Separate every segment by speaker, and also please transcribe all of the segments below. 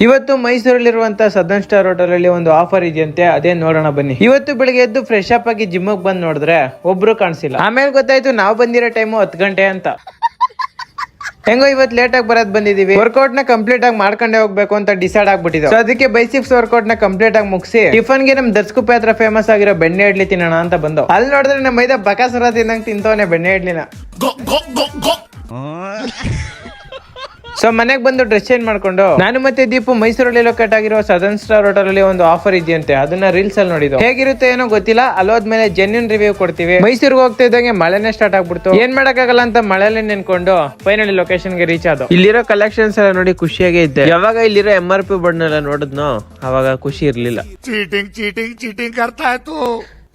Speaker 1: ಇವತ್ತು ಮೈಸೂರಲ್ಲಿರುವಂತಹ southern star hotel ಅಲ್ಲಿ ಒಂದು ಆಫರ್ ಇದೆಯಂತೆ, ಅದೇ ನೋಡೋಣ ಬನ್ನಿ. ಇವತ್ತು ಬೆಳಿಗ್ಗೆ ಎದ್ದು ಫ್ರೆಶ್ ಅಪ್ ಆಗಿ ಜಿಮ್ ಬಂದ್ ನೋಡಿದ್ರೆ ಒಬ್ರು ಕಾಣಿಸಿಲ್ಲ. ಆಮೇಲೆ ಗೊತ್ತಾಯ್ತು ನಾವು ಬಂದಿರೋ ಟೈಮ್ 10 ಗಂಟೆ ಅಂತ. ಹೆಂಗೋ ಇವತ್ತು ಲೇಟ್ ಆಗಿ ಬರೋದ್ ಬಂದಿದೀವಿ. ವರ್ಕೌಟ್ ನ ಕಂಪ್ಲೀಟ್ ಆಗಿ ಮಾಡ್ಕೊಂಡೆ ಹೋಗ್ಬೇಕು ಅಂತ ಡಿಸೈಡ್ ಆಗ್ಬಿಟ್ಟಿದೆ. ಸೊ ಅದಕ್ಕೆ ಬೈಸಿಪ್ಸ್ ವರ್ಕೌಟ್ ನ ಕಂಪ್ಲೀಟ್ ಆಗಿ ಮುಗಿಸಿ ಟಿಫನ್ ಗೆ ನಮ್ ದರ್ಸ್ಕುಪ್ಪೆ ಹತ್ರ ಫೇಮಸ್ ಆಗಿರೋ ಬೆಣ್ಣೆ ಇಡ್ಲಿ ತಿನ್ನೋಣ ಅಂತ ಬಂದು ಅಲ್ಲಿ ನೋಡಿದ್ರೆ ನಮ್ಮ ಮೈದ ಬಕಾಸುರ ತಿನ್ನಂಗ್ ತಿಂತವನೆ ಬೆಣ್ಣೆ ಇಡ್ಲಿನ. ಸೊ ಮನೆಗೆ ಬಂದು ಡ್ರೆಸ್ ಚೇಂಜ್ ಮಾಡ್ಕೊಂಡು ನಾನು ಮತ್ತೆ ದೀಪು ಮೈಸೂರಲ್ಲಿ ಲೊಕೇಟ್ ಆಗಿರೋ ಸದರ್ನ್ ಸ್ಟಾರ್ ಹೋಟೆಲ್ ಅಲ್ಲಿ ಒಂದು ಆಫರ್ ಇದೆಯಂತೆ, ಅದನ್ನ ರೀಲ್ಸ್ ಅಲ್ಲಿ ನೋಡಿದ್ದು. ಹೇಗಿರುತ್ತೆ ಏನೋ ಗೊತ್ತಿಲ್ಲ, ಅಲ್ಲೋದ್ಮೇಲೆ ಜೆನ್ಯೂನ್ ರಿವ್ಯೂ ಕೊಡ್ತೀವಿ. ಮೈಸೂರಿಗೆ ಹೋಗ್ತಾ ಇದ್ದಂಗೆ ಮಳೆನೇ ಸ್ಟಾರ್ಟ್ ಆಗ್ಬಿಡ್ತು. ಏನ್ ಮಾಡಕ್ಕಾಗಲ್ಲ ಅಂತ ಮಳೆಯಲ್ಲಿ ನೆನ್ಕೊಂಡು ಫೈನಲಿ ಲೊಕೇಶನ್ ಗೆ ರೀಚ್ ಆದ. ಇಲ್ಲಿರೋ ಕಲೆಕ್ಷನ್ಸ್ ಎಲ್ಲ ನೋಡಿ ಖುಷಿಯಾಗೇ ಇದ್ದೆ. ಯಾವಾಗ ಇಲ್ಲಿರೋ MRP ಬೋರ್ಡ್ ನೆಲ್ಲ ನೋಡಿದ್ನೋ ಅವಾಗ ಖುಷಿ ಇರ್ಲಿಲ್ಲ. ಚೀಟಿಂಗ್ ಕರ್ತಾ ಇತ್ತು.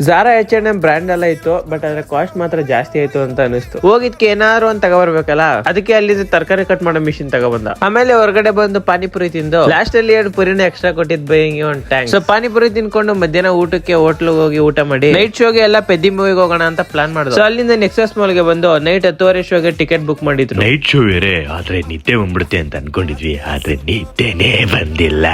Speaker 1: ಝಾರಾ H&M ಬ್ರ್ಯಾಂಡ್ ಎಲ್ಲ ಇತ್ತು, ಬಟ್ ಅದ್ರ ಕಾಸ್ಟ್ ಮಾತ್ರ ಜಾಸ್ತಿ ಆಯ್ತು ಅಂತ ಅನಿಸ್ತು. ಹೋಗಿದ್ಕೆ ಏನಾರು ಅಂತ ತಗೋಬರ್ಬೇಕಲ್ಲ, ಅದಕ್ಕೆ ಅಲ್ಲಿ ತರಕಾರಿ ಕಟ್ ಮಾಡೋ ಮಿಷಿನ್ ತಗೊಬಂದ. ಆಮೇಲೆ ಹೊರಗಡೆ ಬಂದು ಪಾನಿಪುರಿ ತಿಂದು ಲಾಸ್ಟ್ ಅಲ್ಲಿ 2 ಪುರಿನ ಎಕ್ಸ್ಟ್ರಾ ಕೊಟ್ಟಿದ್ ಬೈಂಗಿ ಒಂದು ಟ್ಯಾಂಕ್. ಸೊ ಪಾನಿಪುರಿ ತಿನ್ಕೊಂಡು ಮಧ್ಯಾಹ್ನ ಊಟಕ್ಕೆ ಹೋಟ್ಲಿಗೆ ಹೋಗಿ ಊಟ ಮಾಡಿ ನೈಟ್ ಶೋಗೆ ಎಲ್ಲ ಪೆದ್ದಿ ಮೂವಿಗೆ ಹೋಗೋಣ ಅಂತ ಪ್ಲಾನ್ ಮಾಡಿದ್ರು. ಸೊ ಅಲ್ಲಿಂದ ನೆಕ್ಸಸ್ ಮಾಲ್ ಗೆ ಬಂದು ನೈಟ್ 10:30 ಶೋಗೆ ಟಿಕೆಟ್ ಬುಕ್ ಮಾಡಿದ್ರು.
Speaker 2: ನೈಟ್ ಶೋ ಬೇರೆ ಆದ್ರೆ ನಿದ್ದೆ ಬಂದ್ಬಿಡುತ್ತೆ ಅಂತ ಅನ್ಕೊಂಡಿದ್ವಿ, ಆದ್ರೆ ನಿದ್ದೆನೇ ಬಂದಿಲ್ಲ.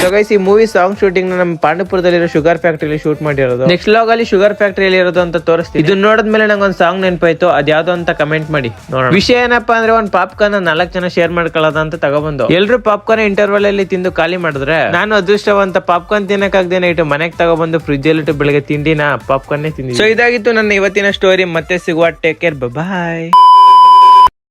Speaker 1: ಸೊ ಗೈಸ್, ಈ ಮೂವಿ ಸಾಂಗ್ ಶೂಟಿಂಗ್ ನಮ್ಮ ಪಾಂಡವಪುರದಲ್ಲಿರೋ ಶುಗರ್ ಫ್ಯಾಕ್ಟರಿ ಶೂಟ್ ಮಾಡಿರೋದು. ನೆಕ್ಸ್ಟ್ ಲಾಗ್ ಅಲ್ಲಿ ಶುಗರ್ ಫ್ಯಾಕ್ಟರಿಯಲ್ಲಿ ಇರೋದು ಅಂತ ತೋರಿಸ್ತೀವಿ. ಇದು ನೋಡಿದ್ಮೇಲೆ ನಂಗೆ ಒಂದು ಸಾಂಗ್ ನೆನಪಾಯ್ತು, ಅದ್ಯಾವ್ದು ಅಂತ ಕಮೆಂಟ್ ಮಾಡಿ ನೋಡೋಣ. ವಿಷಯ ಏನಪ್ಪಾ ಅಂದ್ರೆ ಒಂದು ಪಾಪ್ಕಾರ್ನ್ 4 ಜನ ಶೇರ್ ಮಾಡ್ಕೊಳ್ಳೋದ ಅಂತ ತಗೊಬಂದು ಎಲ್ರು ಪಾಪ್ಕಾರ್ನ್ ಇಂಟರ್ವಲ್ ಅಲ್ಲಿ ತಿಂದು ಖಾಲಿ ಮಾಡಿದ್ರೆ ನಾನು ಅದೃಷ್ಟವಂತ ಪಾಪ್ಕಾರ್ನ್ ತಿನ್ನಕ್ಕಾಗ್ದೇ ನೈಟ್ ಮನೆಗೆ ತಗೊಬಂದು ಫ್ರಿಜ್ ಅಲ್ಲಿ ಇಟ್ಟು ಬೆಳಗ್ಗೆ ತಿಂಡಿನ ಪಾಪ್ಕಾರ್ನ್ ತಿಂದಿ. ಸೊ ಇದಾಗಿತ್ತು ನನ್ನ ಇವತ್ತಿನ ಸ್ಟೋರಿ. ಮತ್ತೆ ಸಿಗುವ. ಟೇಕ್ ಕೇರ್, ಬಾಯ್.